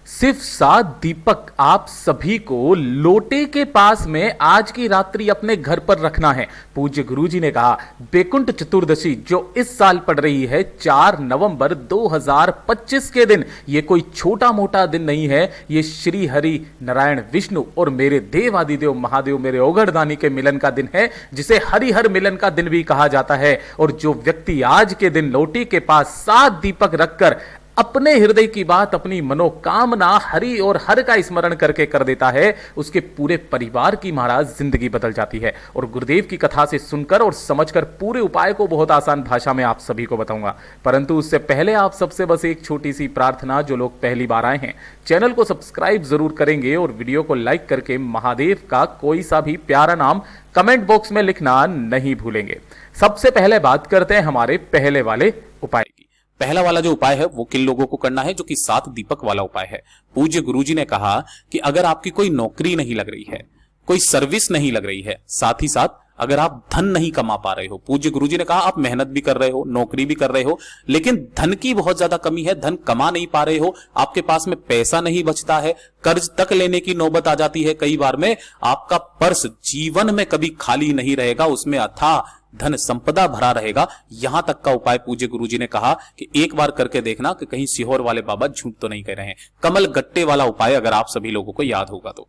सिर्फ 7 दीपक आप सभी को लोटे के पास में आज की रात्रि अपने घर पर रखना है। पूज्य गुरुजी ने कहा बैकुंठ चतुर्दशी जो इस साल पड़ रही है 4 नवंबर 2025 के दिन, ये कोई छोटा मोटा दिन नहीं है। ये श्री हरि नारायण विष्णु और मेरे देव आदिदेव महादेव मेरे ओगढ़दानी के मिलन का दिन है, जिसे हरिहर मिलन का दिन भी कहा जाता है। और जो व्यक्ति आज के दिन लोटे के पास 7 दीपक रखकर अपने हृदय की बात, अपनी मनोकामना हरि और हर का स्मरण करके कर देता है, उसके पूरे परिवार की महाराज जिंदगी बदल जाती है। और गुरुदेव की कथा से सुनकर और समझकर पूरे उपाय को बहुत आसान भाषा में आप सभी को बताऊंगा, परंतु उससे पहले आप सबसे बस एक छोटी सी प्रार्थना। जो लोग पहली बार आए हैं चैनल को सब्सक्राइब जरूर करेंगे और वीडियो को लाइक करके महादेव का कोई सा भी प्यारा नाम कमेंट बॉक्स में लिखना नहीं भूलेंगे। सबसे पहले बात करते हैं हमारे पहले वाले उपाय की। पहला वाला जो उपाय है वो किन लोगों को करना है, जो कि 7 दीपक वाला उपाय है। पूज्य गुरुजी ने कहा कि अगर आपकी कोई नौकरी नहीं लग रही है, कोई सर्विस नहीं लग रही है, साथ ही साथ अगर आप धन नहीं कमा पा रहे हो, पूज्य गुरुजी ने कहा आप मेहनत भी कर रहे हो, नौकरी भी कर रहे हो, लेकिन धन की बहुत ज्यादा कमी है, धन कमा नहीं पा रहे हो, आपके पास में पैसा नहीं बचता है, कर्ज तक लेने की नौबत आ जाती है कई बार में, आपका पर्स जीवन में कभी खाली नहीं रहेगा, उसमें अथाह धन संपदा भरा रहेगा। यहां तक का उपाय पूज्य गुरुजी ने कहा कि एक बार करके देखना कि कहीं सीहोर वाले बाबा झूठ तो नहीं कह रहे हैं। कमल गट्टे वाला उपाय अगर आप सभी लोगों को याद होगा तो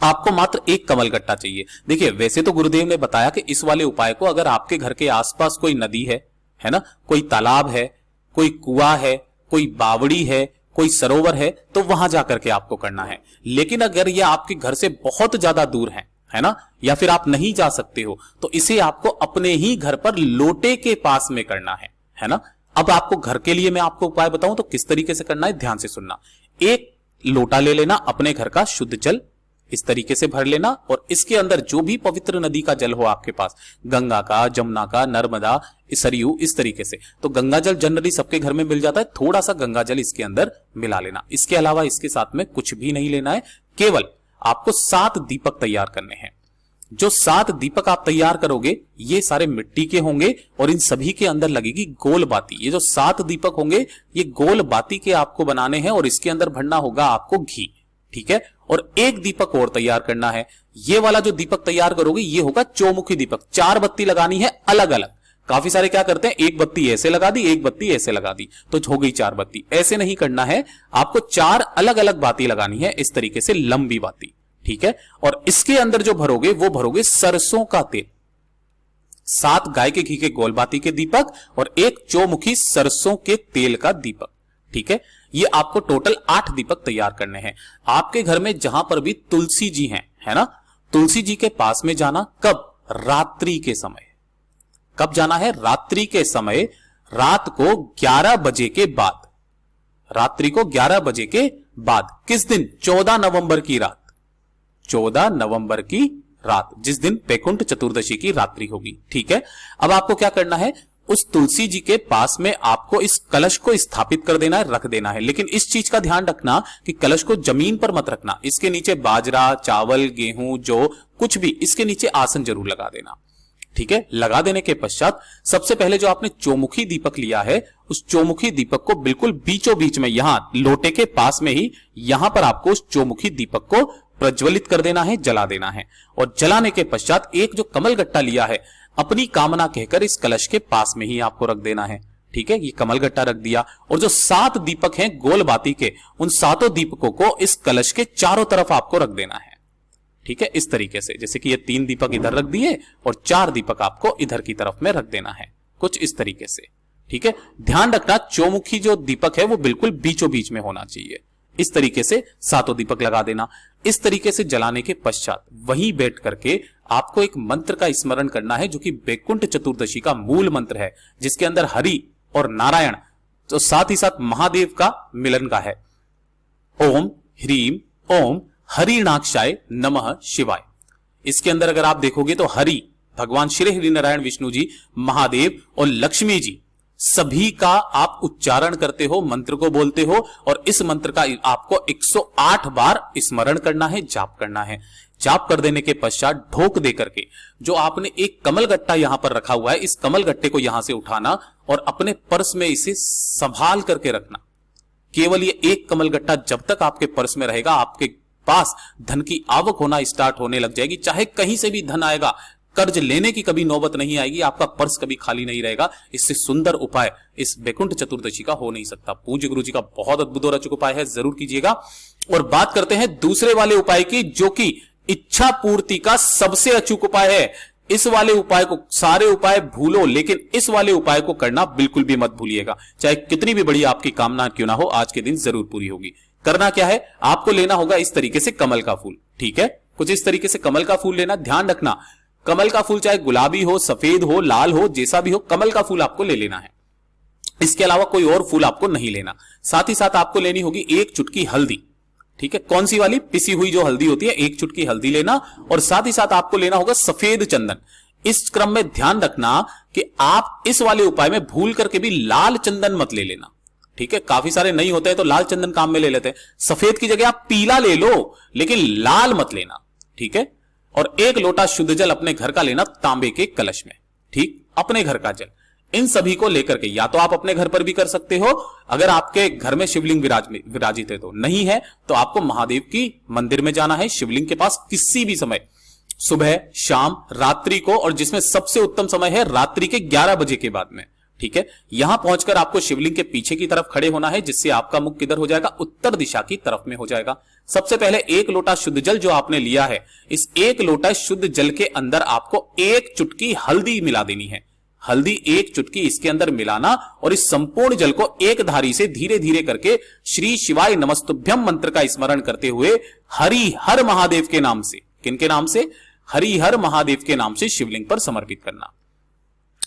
आपको मात्र एक कमल गट्टा चाहिए। देखिए वैसे तो गुरुदेव ने बताया कि इस वाले उपाय को अगर आपके घर के आसपास कोई नदी है ना, कोई तालाब है, कोई कुआं है, कोई बावड़ी है, कोई सरोवर है, तो वहां जाकर के आपको करना है। लेकिन अगर यह आपके घर से बहुत ज्यादा दूर है ना, या फिर आप नहीं जा सकते हो, तो इसे आपको अपने ही घर पर लोटे के पास में करना है ना। अब आपको घर के लिए मैं आपको उपाय बताऊं तो किस तरीके से करना है, ध्यान से सुनना। एक लोटा ले लेना, अपने घर का शुद्ध जल इस तरीके से भर लेना, और इसके अंदर जो भी पवित्र नदी का जल हो आपके पास, गंगा का, जमुना का, नर्मदा, सरयू, इस तरीके से, तो गंगा जल जनरली सबके घर में मिल जाता है, थोड़ा सा गंगा जल इसके अंदर मिला लेना। इसके अलावा इसके साथ में कुछ भी नहीं लेना है, केवल आपको 7 दीपक तैयार करने हैं। जो 7 दीपक आप तैयार करोगे ये सारे मिट्टी के होंगे और इन सभी के अंदर लगेगी गोल बाती। ये जो 7 दीपक होंगे ये गोल बाती के आपको बनाने हैं और इसके अंदर भरना होगा आपको घी, ठीक है। और एक दीपक और तैयार करना है। ये वाला जो दीपक तैयार करोगे ये होगा चौमुखी दीपक। 4 बत्ती लगानी है अलग अलग। काफी सारे क्या करते हैं, एक बत्ती ऐसे लगा दी, एक बत्ती ऐसे लगा दी, तो हो गई 4 बत्ती। ऐसे नहीं करना है, आपको 4 अलग अलग बाती लगानी है, इस तरीके से लंबी बाती, ठीक है। और इसके अंदर जो भरोगे वो भरोगे सरसों का तेल। 7 गाय के घी के गोल बाती के दीपक और एक चौमुखी सरसों के तेल का दीपक, ठीक है। ये आपको टोटल 8 दीपक तैयार करने हैं। आपके घर में जहां पर भी तुलसी जी हैं, है ना, तुलसी जी के पास में जाना। कब? रात्रि के समय। कब जाना है? रात्रि के समय, रात को 11 बजे के बाद। रात्रि को 11 बजे के बाद। किस दिन? 14 नवंबर की रात। 14 नवंबर की रात, जिस दिन बैकुंठ चतुर्दशी की रात्रि होगी, ठीक है। अब आपको क्या करना है, उस तुलसी जी के पास में आपको इस कलश को स्थापित कर देना है, रख देना है। लेकिन इस चीज का ध्यान रखना कि कलश को जमीन पर मत रखना। इसके नीचे बाजरा, चावल, गेहूं, जौ, कुछ भी, इसके नीचे आसन जरूर लगा देना, ठीक है। लगा देने के पश्चात सबसे पहले जो आपने चौमुखी दीपक लिया है, उस चौमुखी दीपक को बिल्कुल बीचों बीच में, यहां लोटे के पास में ही, यहां पर आपको उस चौमुखी दीपक को प्रज्वलित कर देना है, जला देना है। और जलाने के पश्चात एक जो कमल गट्टा लिया है, अपनी कामना कहकर इस कलश के पास में ही आपको रख देना है, ठीक है। ये कमल गट्टा रख दिया और जो 7 दीपक हैं गोल बाती के, उन 7 दीपकों को इस कलश के चारों तरफ आपको रख देना है, ठीक है। इस तरीके से, जैसे कि ये 3 दीपक इधर रख दिए और 4 दीपक आपको इधर की तरफ में रख देना है, कुछ इस तरीके से, ठीक है। ध्यान रखना चौमुखी जो दीपक है वो बिल्कुल बीचों बीच में होना चाहिए। इस तरीके से 7 दीपक लगा देना। इस तरीके से जलाने के पश्चात वहीं बैठ करके आपको एक मंत्र का स्मरण करना है, जो कि बैकुंठ चतुर्दशी का मूल मंत्र है, जिसके अंदर हरि और नारायण, तो साथ ही साथ महादेव का मिलन का है। ओम ह्रीम ओम हरिणाक्षाय नमः शिवाय। इसके अंदर अगर आप देखोगे तो हरि, भगवान श्री हरि नारायण विष्णु जी, महादेव और लक्ष्मी जी, सभी का आप उच्चारण करते हो, मंत्र को बोलते हो, और इस मंत्र का आपको 108 बार स्मरण करना है, जाप करना है। जाप कर देने के पश्चात ढोक दे करके जो आपने एक कमल गट्टा यहां पर रखा हुआ है, इस कमल गट्टे को यहां से उठाना और अपने पर्स में इसे संभाल करके रखना, केवल ये एक कमलगट्टा जब तक आपके पर्स में रहेगा, आपके पास धन की आवक होना स्टार्ट होने लग जाएगी। चाहे कहीं से भी धन आएगा, कर्ज लेने की कभी नौबत नहीं आएगी, आपका पर्स कभी खाली नहीं रहेगा। इससे सुंदर उपाय इस वैकुंठ चतुर्दशी का हो नहीं सकता। पूज्य गुरु जी का बहुत अद्भुत और अचूक उपाय है, जरूर कीजिएगा। और बात करते हैं दूसरे वाले उपाय की, जो कि इच्छा पूर्ति का सबसे अचूक उपाय है। इस वाले उपाय को, सारे उपाय भूलो, लेकिन इस वाले उपाय को करना बिल्कुल भी मत भूलिएगा। चाहे कितनी भी बड़ी आपकी कामना क्यों ना हो, आज के दिन जरूर पूरी होगी। करना क्या है, आपको लेना होगा इस तरीके से कमल का फूल, ठीक है। कुछ इस तरीके से कमल का फूल लेना। ध्यान रखना, कमल का फूल चाहे गुलाबी हो, सफेद हो, लाल हो, जैसा भी हो, कमल का फूल आपको ले लेना है। इसके अलावा कोई और फूल आपको नहीं लेना। साथ ही साथ आपको लेनी होगी एक चुटकी हल्दी, ठीक है। कौन सी वाली? पिसी हुई जो हल्दी होती है, एक चुटकी हल्दी लेना। और साथ ही साथ आपको लेना होगा सफेद चंदन। इस क्रम में ध्यान रखना कि आप इस वाले उपाय में भूल करके भी लाल चंदन मत ले लेना, ठीक है। काफी सारे नहीं होते हैं तो लाल चंदन काम में ले लेते हैं। सफेद की जगह आप पीला ले लो, लेकिन लाल मत लेना, ठीक है। और एक लोटा शुद्ध जल अपने घर का लेना, तांबे के कलश में, ठीक, अपने घर का जल। इन सभी को लेकर के, या तो आप अपने घर पर भी कर सकते हो, अगर आपके घर में शिवलिंग विराजित है तो। नहीं है तो आपको महादेव की मंदिर में जाना है, शिवलिंग के पास किसी भी समय, सुबह, शाम, रात्रि को, और जिसमें सबसे उत्तम समय है रात्रि के 11 बजे के बाद में, ठीक है। यहां पहुंचकर आपको शिवलिंग के पीछे की तरफ खड़े होना है, जिससे आपका मुख किधर हो जाएगा? उत्तर दिशा की तरफ में हो जाएगा। सबसे पहले एक लोटा शुद्ध जल जो आपने लिया है, इस एक लोटा शुद्ध जल के अंदर आपको एक चुटकी हल्दी मिला देनी है। हल्दी एक चुटकी इसके अंदर मिलाना, और इस संपूर्ण जल को एक धारी से धीरे धीरे करके श्री शिवाय नमस्तुभ्यम मंत्र का स्मरण करते हुए हरि हर महादेव के नाम से, किनके नाम से? हरि हर महादेव के नाम से शिवलिंग पर समर्पित करना।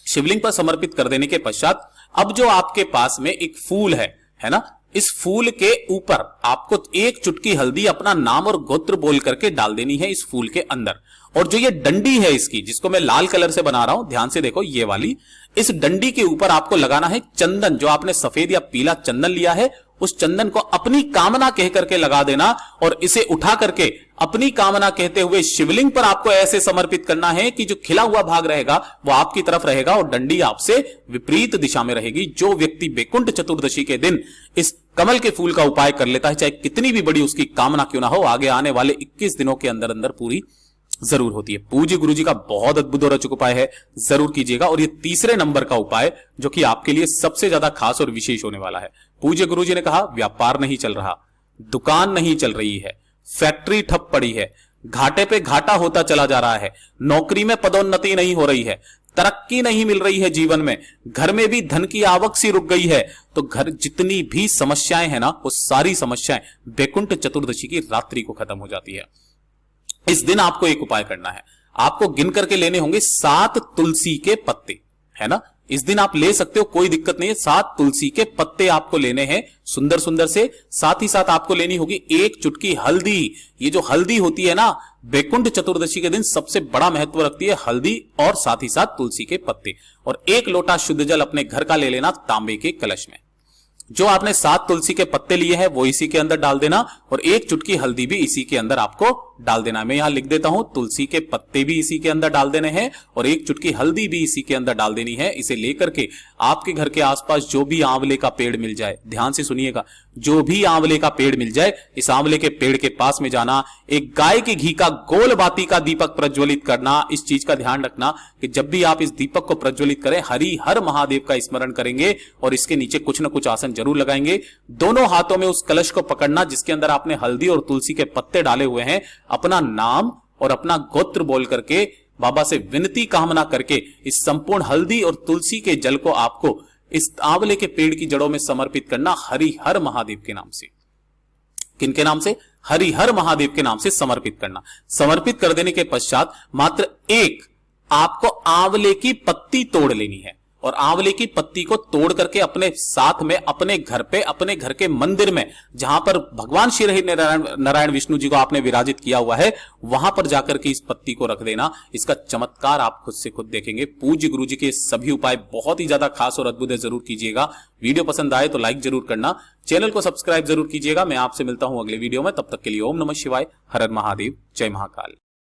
शिवलिंग पर समर्पित कर देने के पश्चात अब जो आपके पास में एक फूल है ना, इस फूल के ऊपर आपको एक चुटकी हल्दी अपना नाम और गोत्र बोल करके डाल देनी है इस फूल के अंदर। और जो ये डंडी है इसकी, जिसको मैं लाल कलर से बना रहा हूं, ध्यान से देखो, ये वाली, इस डंडी के ऊपर आपको लगाना है चंदन। जो आपने सफेद या पीला चंदन लिया है, उस चंदन को अपनी कामना कह करके लगा देना, और इसे उठा करके अपनी कामना कहते हुए शिवलिंग पर आपको ऐसे समर्पित करना है कि जो खिला हुआ भाग रहेगा वो आपकी तरफ रहेगा और डंडी आपसे विपरीत दिशा में रहेगी। जो व्यक्ति वैकुंठ चतुर्दशी के दिन इस कमल के फूल का उपाय कर लेता है, चाहे कितनी भी बड़ी उसकी कामना क्यों ना हो, आगे आने वाले 21 दिनों के अंदर अंदर पूरी जरूर होती है। पूज्य गुरु जी का बहुत अद्भुत और अचूक उपाय है, जरूर कीजिएगा। और ये तीसरे नंबर का उपाय जो कि आपके लिए सबसे ज्यादा खास और विशेष होने वाला है। पूज्य गुरु जी ने कहा, व्यापार नहीं चल रहा, दुकान नहीं चल रही है, फैक्ट्री ठप पड़ी है, घाटे पे घाटा होता चला जा रहा है, नौकरी में पदोन्नति नहीं हो रही है, तरक्की नहीं मिल रही है जीवन में, घर में भी धन की आवक सी रुक गई है, तो घर जितनी भी समस्याएं हैं ना, वो सारी समस्याएं वैकुंठ चतुर्दशी की रात्रि को खत्म हो जाती है। इस दिन आपको एक उपाय करना है, आपको गिन करके लेने होंगे 7 तुलसी के पत्ते, है ना। इस दिन आप ले सकते हो, कोई दिक्कत नहीं है। 7 तुलसी के पत्ते आपको लेने हैं, सुंदर सुंदर से। साथ ही साथ आपको लेनी होगी एक चुटकी हल्दी। ये जो हल्दी होती है ना, वैकुंठ चतुर्दशी के दिन सबसे बड़ा महत्व रखती है हल्दी, और साथ ही साथ तुलसी के पत्ते। और एक लोटा शुद्ध जल अपने घर का ले लेना, तांबे के कलश में। जो आपने 7 तुलसी के पत्ते लिए हैं वो इसी के अंदर डाल देना, और एक चुटकी हल्दी भी इसी के अंदर आपको डाल देना। मैं यहां लिख देता हूं, तुलसी के पत्ते भी इसी के अंदर डाल देने हैं, और एक चुटकी हल्दी भी इसी के अंदर डाल देनी है। इसे लेकर के आपके घर के आसपास जो भी आंवले का पेड़ मिल जाए, ध्यान से सुनिएगा, जो भी आंवले का पेड़ मिल जाए, इस आंवले के पेड़ के पास में जाना, एक गाय के घी का गोल बाती का दीपक प्रज्वलित करना। इस चीज का ध्यान रखना कि जब भी आप इस दीपक को प्रज्वलित करें, हरि हर महादेव का स्मरण करेंगे, और इसके नीचे कुछ न कुछ आसन जरूर लगाएंगे। दोनों हाथों में उस कलश को पकड़ना जिसके अंदर आपने हल्दी और तुलसी के पत्ते डाले हुए हैं, अपना नाम और अपना गोत्र बोल करके बाबा से विनती कामना करके इस संपूर्ण हल्दी और तुलसी के जल को आपको इस आंवले के पेड़ की जड़ों में समर्पित करना, हरि हर महादेव के नाम से। किनके नाम से? हरि हर महादेव के नाम से समर्पित करना। समर्पित कर देने के पश्चात मात्र एक आपको आंवले की पत्ती तोड़ लेनी है, और आंवले की पत्ती को तोड़ करके अपने साथ में अपने घर पे, अपने घर के मंदिर में, जहां पर भगवान श्री हरि नारायण विष्णु जी को आपने विराजित किया हुआ है, वहां पर जाकर के इस पत्ती को रख देना। इसका चमत्कार आप खुद से खुद देखेंगे। पूज्य गुरु जी के सभी उपाय बहुत ही ज्यादा खास और अद्भुत है, जरूर कीजिएगा। वीडियो पसंद आए तो लाइक जरूर करना, चैनल को सब्सक्राइब जरूर कीजिएगा। मैं आपसे मिलता हूं अगले वीडियो में, तब तक के लिए ओम नमः शिवाय, हर हर महादेव, जय महाकाल।